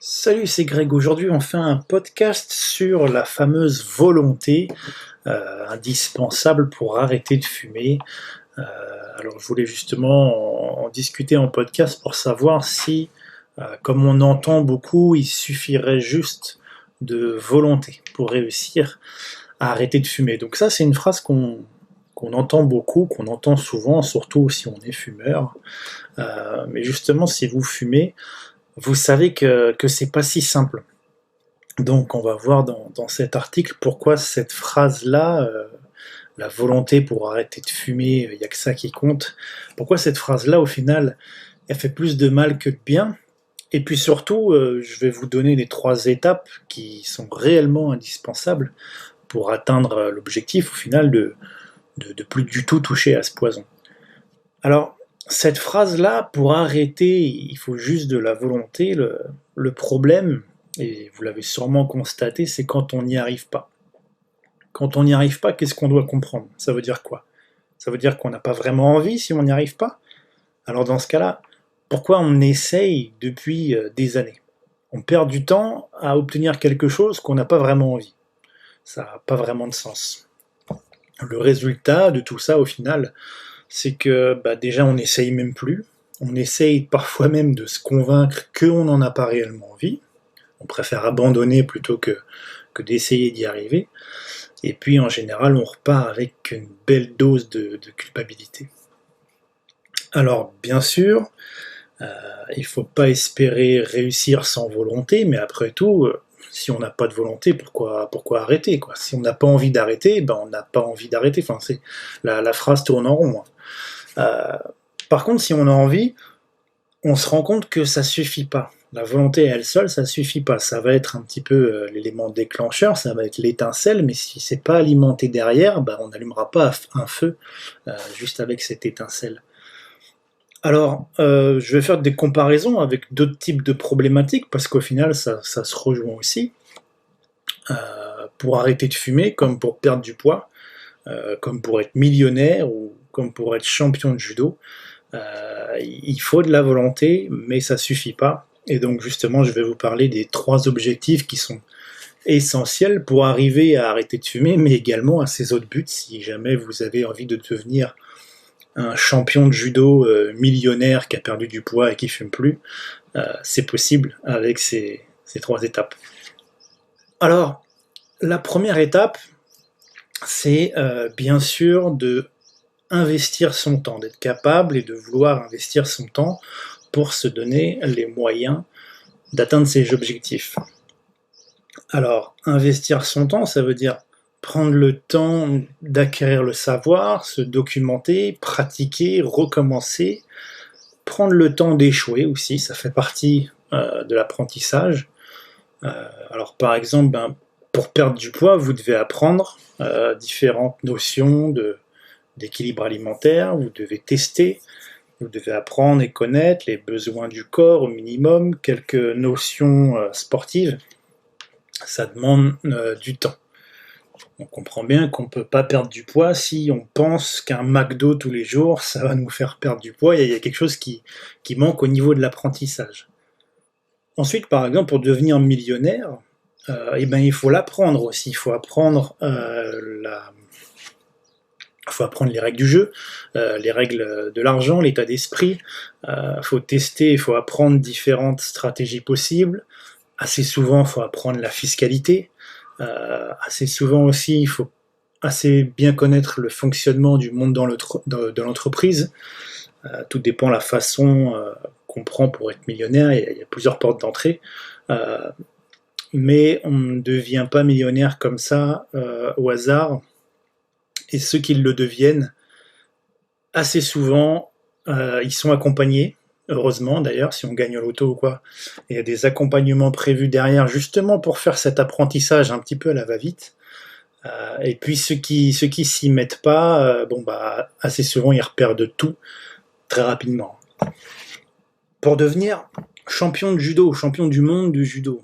Salut, c'est Greg. Aujourd'hui, on fait un podcast sur la fameuse volonté indispensable pour arrêter de fumer. Euh, alors, je voulais justement en discuter en podcast pour savoir si, comme on entend beaucoup, il suffirait juste de volonté pour réussir à arrêter de fumer. Donc ça, c'est une phrase qu'on entend beaucoup, qu'on entend souvent, surtout si on est fumeur. Mais justement, si vous fumez, vous savez que c'est pas si simple. Donc on va voir dans cet article pourquoi cette phrase-là, la volonté pour arrêter de fumer, il n'y a que ça qui compte, pourquoi cette phrase-là au final, elle fait plus de mal que de bien. Et puis surtout, je vais vous donner les 3 étapes qui sont réellement indispensables pour atteindre l'objectif au final de plus du tout toucher à ce poison. Alors, cette phrase-là, pour arrêter, il faut juste de la volonté. Le problème, et vous l'avez sûrement constaté, c'est quand on n'y arrive pas. Quand on n'y arrive pas, qu'est-ce qu'on doit comprendre? Ça veut dire quoi? Ça veut dire qu'on n'a pas vraiment envie si on n'y arrive pas? Alors dans ce cas-là, pourquoi on essaye depuis des années? On perd du temps à obtenir quelque chose qu'on n'a pas vraiment envie. Ça n'a pas vraiment de sens. Le résultat de tout ça, au final, c'est que déjà on n'essaye même plus. On essaye parfois même de se convaincre qu'on n'en a pas réellement envie. On préfère abandonner plutôt que d'essayer d'y arriver. Et puis en général, on repart avec une belle dose de culpabilité. Alors bien sûr, euh, il ne faut pas espérer réussir sans volonté, mais après tout, si on n'a pas de volonté, pourquoi arrêter quoi? Si on n'a pas envie d'arrêter, on n'a pas envie d'arrêter. Enfin, la phrase tourne en rond. Par contre, si on a envie, on se rend compte que ça suffit pas. La volonté à elle seule, ça suffit pas. Ça va être un petit peu l'élément déclencheur, ça va être l'étincelle, mais si c'est pas alimenté derrière, on n'allumera pas un feu juste avec cette étincelle. Alors, je vais faire des comparaisons avec d'autres types de problématiques, parce qu'au final, ça se rejoint aussi. Pour arrêter de fumer, comme pour perdre du poids, comme pour être millionnaire, ou comme pour être champion de judo, il faut de la volonté, mais ça suffit pas. Et donc justement, je vais vous parler des 3 objectifs qui sont essentiels pour arriver à arrêter de fumer, mais également à ces autres buts, si jamais vous avez envie de devenir un champion de judo millionnaire qui a perdu du poids et qui fume plus, c'est possible avec ces 3 étapes. Alors, la première étape, c'est bien sûr de investir son temps, d'être capable et de vouloir investir son temps pour se donner les moyens d'atteindre ses objectifs. Alors, investir son temps, ça veut dire prendre le temps d'acquérir le savoir, se documenter, pratiquer, recommencer, prendre le temps d'échouer aussi, ça fait partie de l'apprentissage. Alors par exemple, pour perdre du poids, vous devez apprendre différentes notions d'équilibre alimentaire, vous devez tester, vous devez apprendre et connaître les besoins du corps au minimum, quelques notions sportives. Ça demande du temps. On comprend bien qu'on ne peut pas perdre du poids si on pense qu'un McDo tous les jours, ça va nous faire perdre du poids. Il y a quelque chose qui manque au niveau de l'apprentissage. Ensuite, par exemple, pour devenir millionnaire, il faut l'apprendre aussi. Il faut apprendre les règles du jeu, les règles de l'argent, l'état d'esprit. Il faut tester, il faut apprendre différentes stratégies possibles. Assez souvent, il faut apprendre la fiscalité. Assez souvent aussi, il faut assez bien connaître le fonctionnement du monde de l'entreprise. Tout dépend de la façon qu'on prend pour être millionnaire. Il y a plusieurs portes d'entrée. Mais on ne devient pas millionnaire comme ça au hasard. Et ceux qui le deviennent, assez souvent, ils sont accompagnés. Heureusement d'ailleurs, si on gagne au loto ou quoi, il y a des accompagnements prévus derrière justement pour faire cet apprentissage un petit peu à la va-vite. Et puis ceux qui s'y mettent pas, assez souvent ils repèrent tout très rapidement. Pour devenir champion de judo, champion du monde du judo,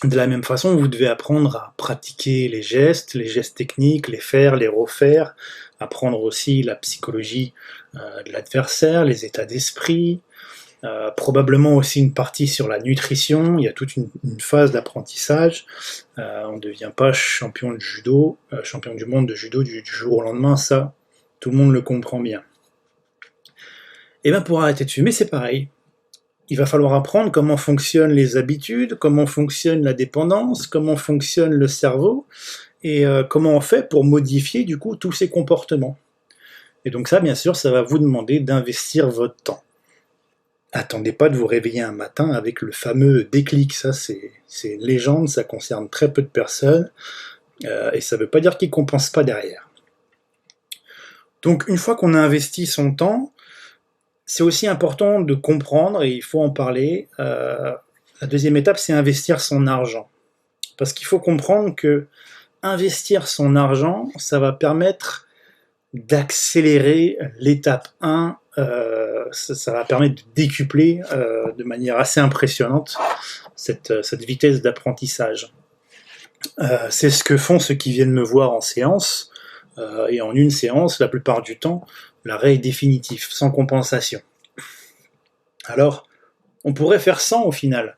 de la même façon, vous devez apprendre à pratiquer les gestes techniques, les faire, les refaire, apprendre aussi la psychologie de l'adversaire, les états d'esprit, Probablement aussi une partie sur la nutrition, il y a toute une phase d'apprentissage. On ne devient pas champion de judo, champion du monde de judo du jour au lendemain, ça, tout le monde le comprend bien. Et bien pour arrêter de fumer, c'est pareil. Il va falloir apprendre comment fonctionnent les habitudes, comment fonctionne la dépendance, comment fonctionne le cerveau, et comment on fait pour modifier du coup tous ces comportements. Et donc ça, bien sûr, ça va vous demander d'investir votre temps. Attendez pas de vous réveiller un matin avec le fameux déclic, ça c'est une légende, ça concerne très peu de personnes, et ça veut pas dire qu'ils compensent pas derrière. Donc une fois qu'on a investi son temps, c'est aussi important de comprendre, et il faut en parler, la deuxième étape c'est investir son argent. Parce qu'il faut comprendre que investir son argent, ça va permettre d'accélérer l'étape 1, ça va permettre de décupler de manière assez impressionnante cette vitesse d'apprentissage. C'est ce que font ceux qui viennent me voir en séance, et en une séance, la plupart du temps, l'arrêt est définitif, sans compensation. Alors, on pourrait faire 100 au final,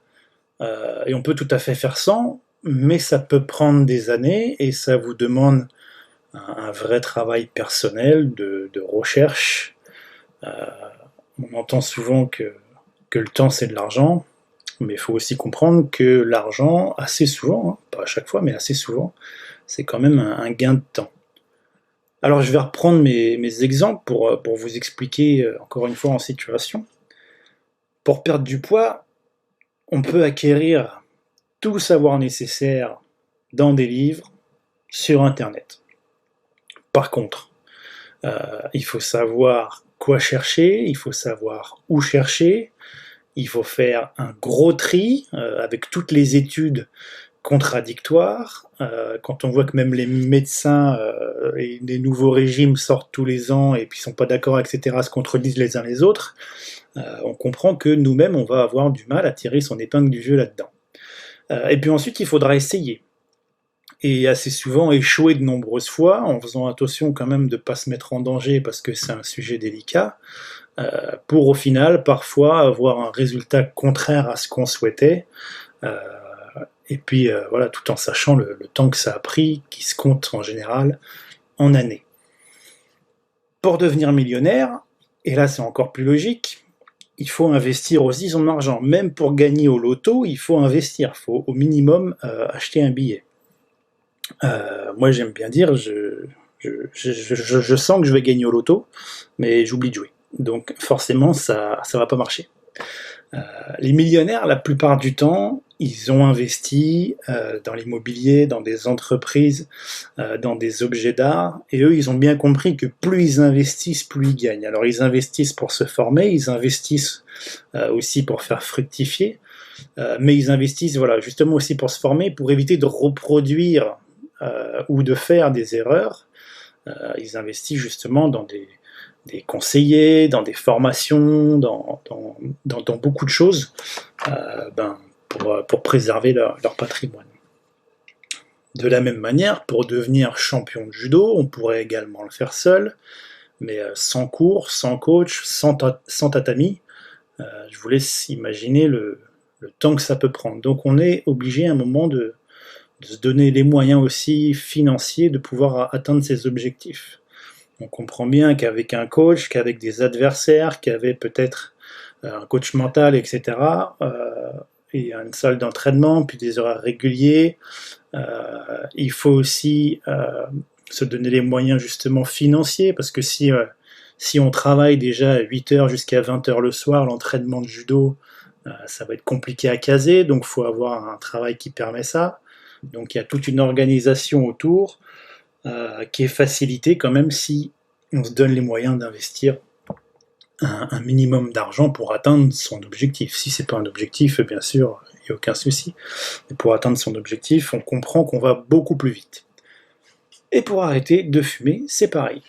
et on peut tout à fait faire 100, mais ça peut prendre des années, et ça vous demande un vrai travail personnel de recherche. On entend souvent que le temps c'est de l'argent, mais il faut aussi comprendre que l'argent, assez souvent, pas à chaque fois, mais assez souvent, c'est quand même un gain de temps. Alors je vais reprendre mes exemples pour vous expliquer encore une fois en situation. Pour perdre du poids, on peut acquérir tout le savoir nécessaire dans des livres, sur Internet. Par contre, il faut savoir quoi chercher, il faut savoir où chercher, il faut faire un gros tri avec toutes les études contradictoires. Quand on voit que même les médecins et les nouveaux régimes sortent tous les ans et puis sont pas d'accord, etc., se contredisent les uns les autres, on comprend que nous-mêmes, on va avoir du mal à tirer son épingle du jeu là-dedans. Et puis ensuite, il faudra essayer. Et assez souvent échouer de nombreuses fois, en faisant attention quand même de ne pas se mettre en danger parce que c'est un sujet délicat, pour au final parfois avoir un résultat contraire à ce qu'on souhaitait, et puis voilà, tout en sachant le temps que ça a pris, qui se compte en général en années. Pour devenir millionnaire, et là c'est encore plus logique, il faut investir aussi son argent. Même pour gagner au loto, il faut investir, il faut au minimum acheter un billet. Moi j'aime bien dire, je sens que je vais gagner au loto, mais j'oublie de jouer. Donc forcément ça va pas marcher. Les millionnaires, la plupart du temps, ils ont investi dans l'immobilier, dans des entreprises, dans des objets d'art, et eux, ils ont bien compris que plus ils investissent, plus ils gagnent. Alors ils investissent pour se former, ils investissent aussi pour faire fructifier, mais ils investissent voilà, justement aussi pour se former, pour éviter de reproduire ou de faire des erreurs. Ils investissent justement dans des conseillers, dans des formations, dans beaucoup de choses, pour préserver leur patrimoine. De la même manière, pour devenir champion de judo, on pourrait également le faire seul, mais sans cours, sans coach, sans tatami. Je vous laisse imaginer le temps que ça peut prendre. Donc on est obligé à un moment de se donner les moyens aussi financiers de pouvoir atteindre ses objectifs. On comprend bien qu'avec un coach, qu'avec des adversaires, qu'avec peut-être un coach mental, etc., et une salle d'entraînement, puis des horaires réguliers, il faut aussi se donner les moyens justement financiers, parce que si on travaille déjà à 8h jusqu'à 20h le soir, l'entraînement de judo, ça va être compliqué à caser, donc il faut avoir un travail qui permet ça. Donc il y a toute une organisation autour qui est facilitée quand même si on se donne les moyens d'investir un minimum d'argent pour atteindre son objectif. Si c'est pas un objectif, bien sûr, il n'y a aucun souci. Mais pour atteindre son objectif, on comprend qu'on va beaucoup plus vite. Et pour arrêter de fumer, c'est pareil.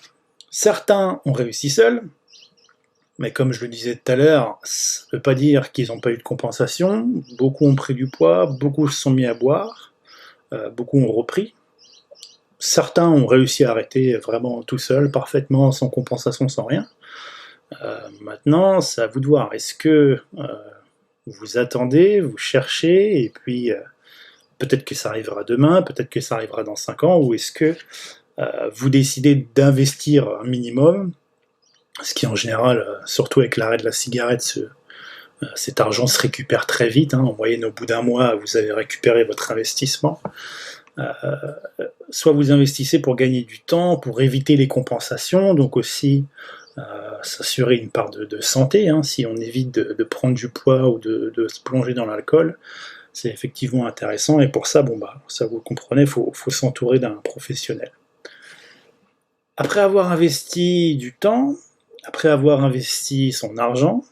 Certains ont réussi seuls, mais comme je le disais tout à l'heure, ça ne veut pas dire qu'ils n'ont pas eu de compensation. Beaucoup ont pris du poids, beaucoup se sont mis à boire, beaucoup ont repris. Certains ont réussi à arrêter vraiment tout seuls, parfaitement, sans compensation, sans rien. Maintenant, c'est à vous de voir. Est-ce que vous attendez, vous cherchez, et puis peut-être que ça arrivera demain, peut-être que ça arrivera dans 5 ans, ou est-ce que vous décidez d'investir un minimum, ce qui en général, surtout avec l'arrêt de la cigarette, cet argent se récupère très vite, hein. En moyenne, au bout d'un mois, vous avez récupéré votre investissement. Soit vous investissez pour gagner du temps, pour éviter les compensations, donc aussi s'assurer une part de santé, hein, si on évite de prendre du poids ou de se plonger dans l'alcool, c'est effectivement intéressant, et pour ça, ça vous le comprenez, il faut s'entourer d'un professionnel. Après avoir investi du temps, après avoir investi son argent,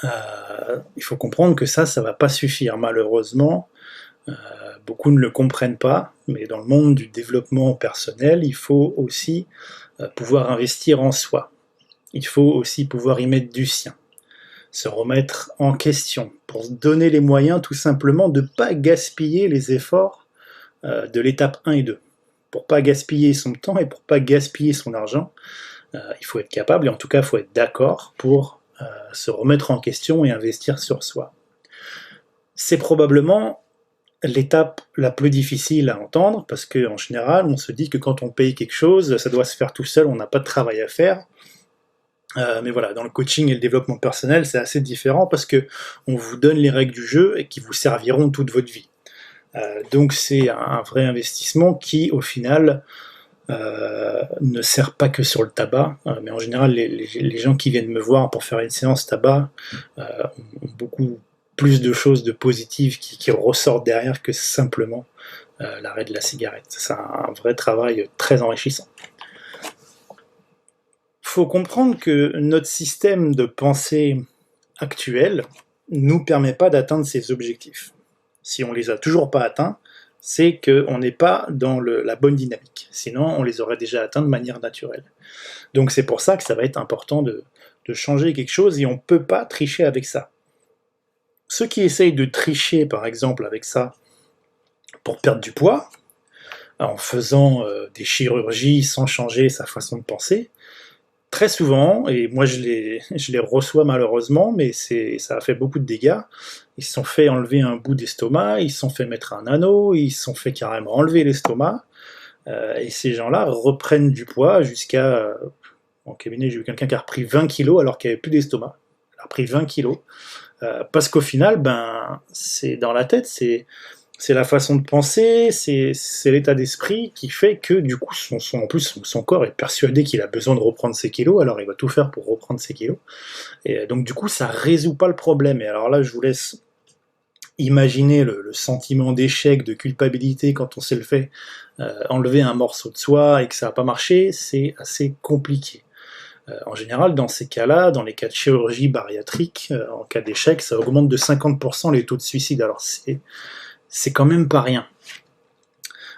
il faut comprendre que ça va pas suffire, malheureusement. Beaucoup ne le comprennent pas, mais dans le monde du développement personnel, il faut aussi pouvoir investir en soi. Il faut aussi pouvoir y mettre du sien, se remettre en question, pour se donner les moyens tout simplement de ne pas gaspiller les efforts de l'étape 1 et 2. Pour ne pas gaspiller son temps et pour ne pas gaspiller son argent, il faut être capable, et en tout cas il faut être d'accord pour se remettre en question et investir sur soi. C'est probablement l'étape la plus difficile à entendre, parce qu'en général, on se dit que quand on paye quelque chose, ça doit se faire tout seul, on n'a pas de travail à faire. Mais voilà, dans le coaching et le développement personnel, c'est assez différent, parce que on vous donne les règles du jeu et qui vous serviront toute votre vie. Donc c'est un vrai investissement qui, au final, ne sert pas que sur le tabac, mais en général, les gens qui viennent me voir pour faire une séance tabac ont beaucoup plus de choses de positives qui ressortent derrière que simplement l'arrêt de la cigarette. C'est un vrai travail très enrichissant. Il faut comprendre que notre système de pensée actuel nous permet pas d'atteindre ces objectifs. Si on les a toujours pas atteints, c'est qu'on n'est pas dans la bonne dynamique. Sinon, on les aurait déjà atteints de manière naturelle. Donc c'est pour ça que ça va être important de changer quelque chose, et on peut pas tricher avec ça. Ceux qui essayent de tricher, par exemple, avec ça, pour perdre du poids, en faisant des chirurgies sans changer sa façon de penser, très souvent, et moi je les reçois malheureusement, mais ça a fait beaucoup de dégâts, ils se sont fait enlever un bout d'estomac, ils se sont fait mettre un anneau, ils se sont fait carrément enlever l'estomac, et ces gens-là reprennent du poids jusqu'à... en cabinet, j'ai vu quelqu'un qui a repris 20 kilos alors qu'il n'y avait plus d'estomac. Il a repris 20 kilos. Parce qu'au final, c'est dans la tête, c'est la façon de penser, c'est l'état d'esprit qui fait que du coup en plus son corps est persuadé qu'il a besoin de reprendre ses kilos, alors il va tout faire pour reprendre ses kilos, et donc du coup ça résout pas le problème. Et alors là, je vous laisse imaginer le sentiment d'échec, de culpabilité quand on s'est fait enlever un morceau de soi et que ça n'a pas marché. C'est assez compliqué. En général, dans ces cas-là, dans les cas de chirurgie bariatrique, en cas d'échec, ça augmente de 50% les taux de suicide. Alors c'est quand même pas rien.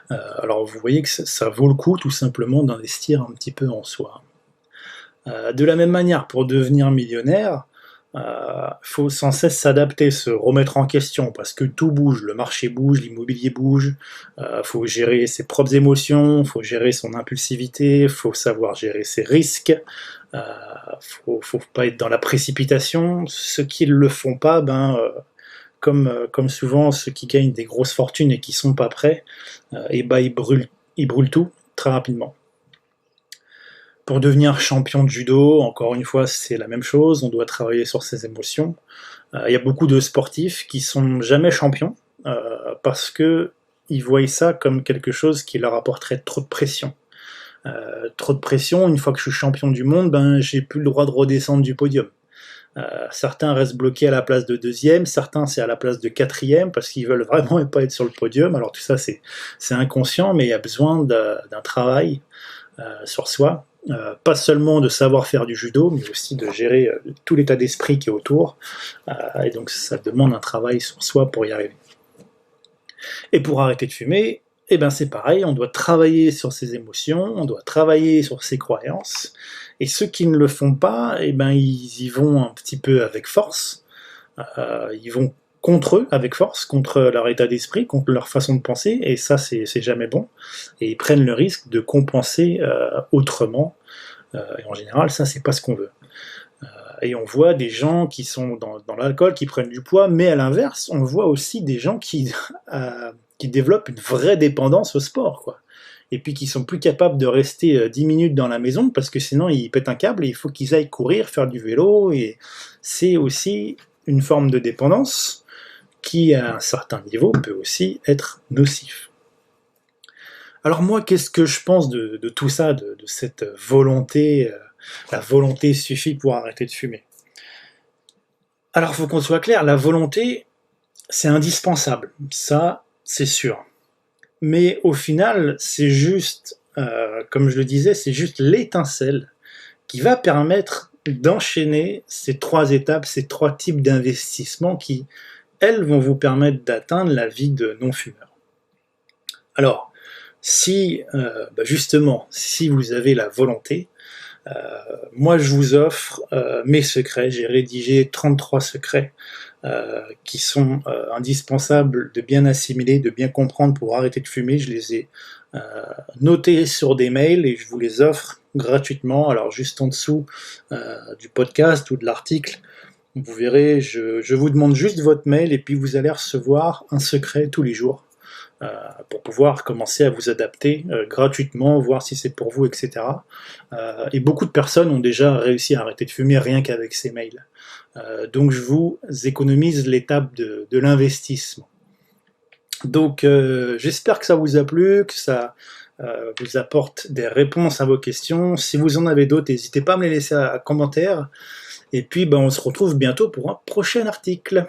Alors vous voyez que ça vaut le coup tout simplement d'investir un petit peu en soi. De la même manière, pour devenir millionnaire, faut sans cesse s'adapter, se remettre en question, parce que tout bouge, le marché bouge, l'immobilier bouge, faut gérer ses propres émotions, faut gérer son impulsivité, faut savoir gérer ses risques, faut pas être dans la précipitation. Ceux qui ne le font pas, comme souvent ceux qui gagnent des grosses fortunes et qui sont pas prêts, ils brûlent tout très rapidement. Pour devenir champion de judo, encore une fois, c'est la même chose, on doit travailler sur ses émotions. Il y a beaucoup de sportifs qui sont jamais champions, parce que ils voient ça comme quelque chose qui leur apporterait trop de pression. Trop de pression, une fois que je suis champion du monde, j'ai plus le droit de redescendre du podium. Certains restent bloqués à la place de deuxième, certains c'est à la place de quatrième, parce qu'ils veulent vraiment pas être sur le podium. Alors tout ça c'est inconscient, mais il y a besoin d'un travail sur soi. Pas seulement de savoir faire du judo, mais aussi de gérer tout l'état d'esprit qui est autour, et donc ça demande un travail sur soi pour y arriver. Et pour arrêter de fumer, c'est pareil, on doit travailler sur ses émotions, on doit travailler sur ses croyances, et ceux qui ne le font pas, ils y vont un petit peu avec force, ils vont contre eux, avec force, contre leur état d'esprit, contre leur façon de penser, et ça c'est jamais bon, et ils prennent le risque de compenser autrement, et en général ça c'est pas ce qu'on veut. Et on voit des gens qui sont dans l'alcool, qui prennent du poids, mais à l'inverse, on voit aussi des gens qui développent une vraie dépendance au sport, quoi. Et puis qui sont plus capables de rester 10 minutes dans la maison, parce que sinon ils pètent un câble et il faut qu'ils aillent courir, faire du vélo, et c'est aussi une forme de dépendance qui, à un certain niveau, peut aussi être nocif. Alors moi, qu'est-ce que je pense de tout ça, de cette volonté, la volonté suffit pour arrêter de fumer? Alors, il faut qu'on soit clair, la volonté, c'est indispensable, ça, c'est sûr. Mais au final, c'est juste, comme je le disais, c'est juste l'étincelle qui va permettre d'enchaîner ces 3 étapes, ces 3 types d'investissements qui, elles, vont vous permettre d'atteindre la vie de non-fumeur. Alors, si, justement, si vous avez la volonté, moi je vous offre mes secrets, j'ai rédigé 33 secrets qui sont indispensables de bien assimiler, de bien comprendre pour arrêter de fumer. Je les ai notés sur des mails et je vous les offre gratuitement. Alors juste en dessous du podcast ou de l'article, vous verrez, je vous demande juste votre mail et puis vous allez recevoir un secret tous les jours. Pour pouvoir commencer à vous adapter gratuitement, voir si c'est pour vous, etc. Et beaucoup de personnes ont déjà réussi à arrêter de fumer rien qu'avec ces mails. Donc je vous économise l'étape de l'investissement. Donc j'espère que ça vous a plu, que ça vous apporte des réponses à vos questions. Si vous en avez d'autres, n'hésitez pas à me les laisser en commentaire. Et puis on se retrouve bientôt pour un prochain article.